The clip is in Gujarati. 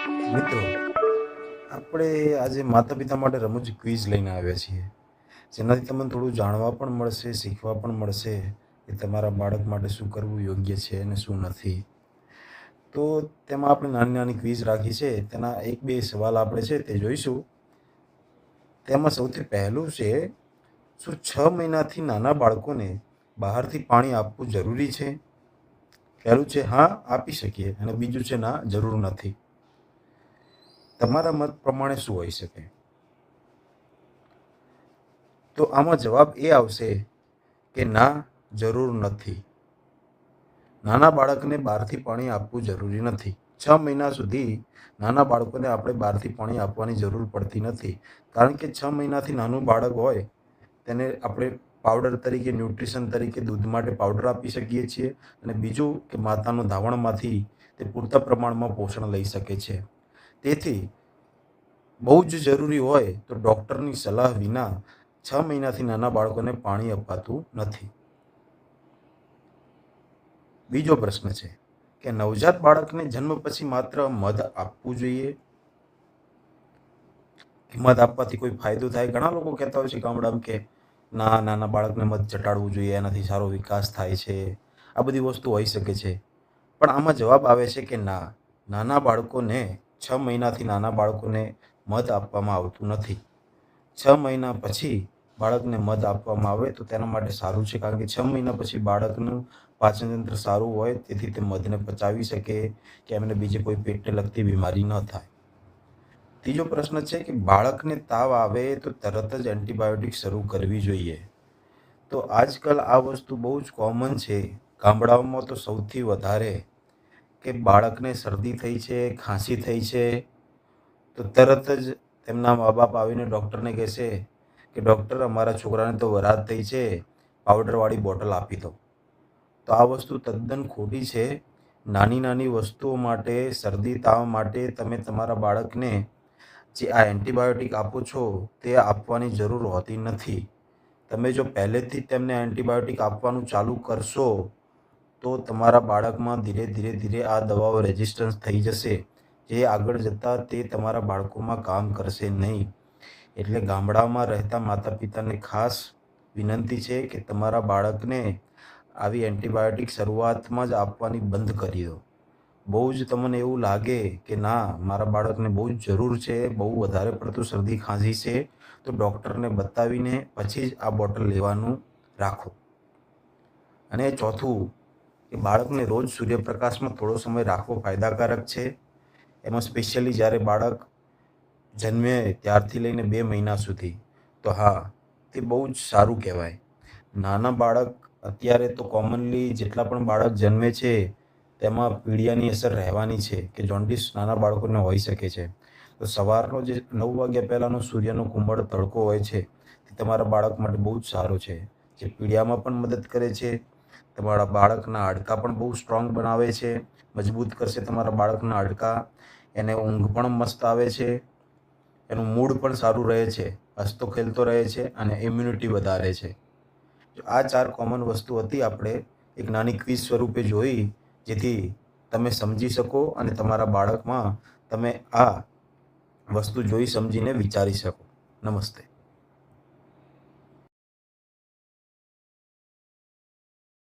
મિત્રો, આપણે આજે માતા પિતા માટે રમૂજ ક્વિઝ લઈને આવ્યા છીએ, જેનાથી તમને થોડું જાણવા પણ મળશે, શીખવા પણ મળશે કે તમારા બાળક માટે શું કરવું યોગ્ય છે અને શું નથી. તો તેમાં આપણે નાની નાની ક્વિઝ રાખી છે, તેના એક બે સવાલ આપણે છે તે જોઈશું. તેમાં સૌથી પહેલું છે, શું 6 મહિનાથી નાના બાળકોને બહારથી પાણી આપવું જરૂરી છે? પહેલું છે હા, આપી શકીએ, અને બીજું છે ના, જરૂર નથી. તમારા મત પ્રમાણે શું હોઈ શકે? તો આમાં જવાબ એ આવશે કે ના, જરૂર નથી. નાના બાળકને બહારથી પાણી આપવું જરૂરી નથી. 6 મહિના સુધી નાના બાળકોને આપણે બહારથી પાણી આપવાની જરૂર પડતી નથી, કારણ કે 6 મહિનાથી નાનું બાળક હોય તેને આપણે પાવડર તરીકે, ન્યુટ્રિશન તરીકે દૂધ માટે પાવડર આપી શકીએ છીએ, અને બીજું કે માતાનું ધાવણમાંથી તે પૂરતા પ્રમાણમાં પોષણ લઈ શકે છે. તેથી બહુ જ જરૂરી હોય તો ડૉક્ટરની સલાહ વિના 6 મહિનાથી નાના બાળકોને પાણી અપાતું નથી. બીજો પ્રશ્ન છે કે નવજાત બાળકને જન્મ પછી માત્ર મધ આપવું જોઈએ? મધ આપવાથી કોઈ ફાયદો થાય? ઘણા લોકો કહેતા હોય છે ગામડામાં કે ના, નાના બાળકને મધ ચટાડવું જોઈએ, એનાથી સારો વિકાસ થાય છે. આ બધી વસ્તુ હોઈ શકે છે, પણ આમાં જવાબ આવે છે કે ના, નાના બાળકોને 6 મહિનાથી નાના બાળકોને મધ આપવામાં આવતું નથી. 6 મહિના પછી બાળકને મધ આપવામાં આવે તો તેના માટે સારું છે, કારણ કે 6 મહિના પછી બાળકનું પાચનતંત્ર સારું હોય, તેથી તે મધને પચાવી શકે કે એમને બીજી કોઈ પેટને લગતી બીમારી ન થાય. ત્રીજો પ્રશ્ન છે કે બાળકને તાવ આવે તો તરત જ એન્ટીબાયોટિક શરૂ કરવી જોઈએ? તો આજકાલ આ વસ્તુ બહુ જ કોમન છે. ગામડાઓમાં તો સૌથી વધારે કે બાળકને શરદી થઈ છે, ખાંસી થઈ છે, તો તરત જ તેમના મા બાપ આવીને ડૉક્ટરને કહેશે કે ડૉક્ટર, અમારા છોકરાને તો વરાત થઈ છે, પાવડરવાળી બોટલ આપી દો. તો આ વસ્તુ તદ્દન ખોટી છે. નાની નાની વસ્તુઓ માટે, શરદી તાવ માટે તમે તમારા બાળકને જે આ એન્ટીબાયોટિક આપો છો તે આપવાની જરૂર હોતી નથી. તમે જો પહેલેથી જ તેમને એન્ટીબાયોટિક આપવાનું ચાલુ કરશો તો તમારા બાળકમાં ધીરે ધીરે ધીરે આ દવાઓ રેઝિસ્ટન્સ થઈ જશે, જે આગળ જતાં તે તમારા બાળકોમાં કામ કરશે નહીં. એટલે ગામડામાં રહેતા માતા પિતાને ખાસ વિનંતી છે કે તમારા બાળકને આવી એન્ટીબાયોટિક શરૂઆતમાં જ આપવાની બંધ કરી દો. બહુ જ તમને એવું લાગે કે ના, મારા બાળકને બહુ જ જરૂર છે, બહુ વધારે પડતું શરદી ખાંસી છે, તો ડૉક્ટરને બતાવીને પછી જ આ બોટલ લેવાનું રાખો. અને ચોથું કે બાળકને રોજ સૂર્યપ્રકાશમાં થોડો સમય રાખવો ફાયદાકારક છે. એમાં સ્પેશિયલી જ્યારે બાળક જન્મે ત્યારથી લઈને 2 મહિના સુધી, તો હા, તે બહુ જ સારું કહેવાય. નાના બાળક અત્યારે તો કોમનલી જેટલા પણ બાળક જન્મે છે તેમાં પીળિયાની અસર રહેવાની છે, કે જોન્ડિસ નાના બાળકોને હોઈ શકે છે. તો સવારનો જે 9 વાગ્યા પહેલાંનો સૂર્યનો કુંભળ તડકો હોય છે તે તમારા બાળક માટે બહુ જ સારો છે, જે પીળિયામાં પણ મદદ કરે છે, તમારા બાળકના હાડકાં પણ બહુ સ્ટ્રોંગ બનાવે છે, મજબૂત કરશે તમારા બાળકના હાડકાં. એને ઊંઘ પણ મસ્ત આવે છે, એનું મૂડ પણ સારું રહે છે, હસતો ખેલતો રહે છે, અને ઇમ્યુનિટી વધારે છે. આ 4 કોમન વસ્તુ હતી, આપણે એક નાની ક્વિઝ સ્વરૂપે જોઈ, જેથી તમે સમજી શકો અને તમારા બાળકમાં તમે આ વસ્તુ જોઈ સમજીને વિચારી શકો. નમસ્તે.